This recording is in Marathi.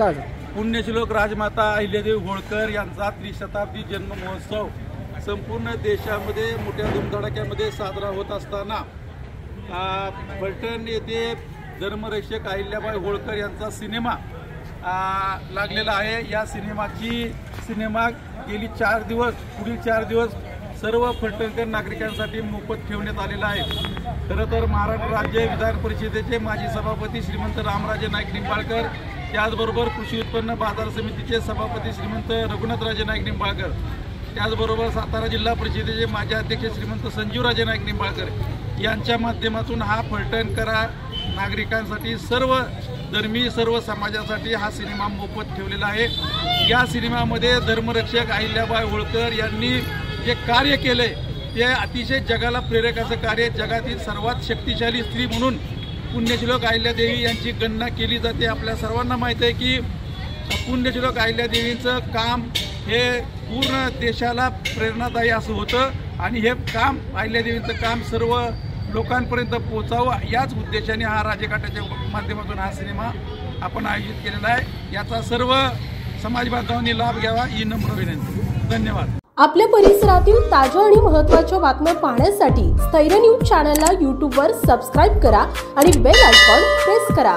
काय पुण्यश्लोक राजमाता अहिल्यादेवी होळकर यांचा त्रिशताब्दी जन्म महोत्सव संपूर्ण देशामध्ये मोठ्या धुमधडाक्यामध्ये साजरा होत असताना फलटण येथे धर्मरक्षक अहिल्याबाई होळकर यांचा सिनेमा लागलेला आहे। या सिनेमा गेली 4 दिवस पुढील 4 दिवस सर्व फलटणकर नागरिकांसाठी मोफत ठेवण्यात आलेला आहे। खरं तर महाराष्ट्र राज्य विधान परिषदेचे माजी सभापती श्रीमंत रामराजे नाईक निंबाळकर, त्याचबरोबर कृषी उत्पन्न बाजार समितीचे सभापती श्रीमंत रघुनाथराजे नाईक निंबाळकर, त्याचबरोबर सातारा जिल्हा परिषदेचे माजी अध्यक्ष श्रीमंत संजीवराजे नाईक निंबाळकर यांच्या माध्यमातून हा फलटणकरा नागरिकांसाठी सर्व धर्मी सर्व समाजासाठी हा सिनेमा मोफत ठेवलेला आहे। या सिनेमामध्ये धर्मरक्षक अहिल्याबाई होळकर यांनी जे कार्य केले ते अतिशय जगाला प्रेरक असं कार्य, जगातील सर्वात शक्तिशाली स्त्री म्हणून पुण्यश्लोक अहिल्यादेवी यांची गणना केली जाते। आपल्या सर्वांना माहीत आहे की पुण्यश्लोक अहिल्यादेवींचं काम हे पूर्ण देशाला प्रेरणादायी असं होतं आणि हे काम अहिल्यादेवींचं काम सर्व लोकांपर्यंत पोहोचावं याच उद्देशाने हा राजघाटाच्या माध्यमातून हा सिनेमा आपण आयोजित केलेला आहे। याचा सर्व समाज बांधवांनी लाभ घ्यावा ही नम्र विनंती। धन्यवाद। आपल्या परिसरातील ताज्या आणि महत्त्वाच्या बातम्या पाहण्यासाठी स्थैर्य न्यूज चॅनलला YouTube वर सबस्क्राइब करा आणि बेल आयकॉन प्रेस करा।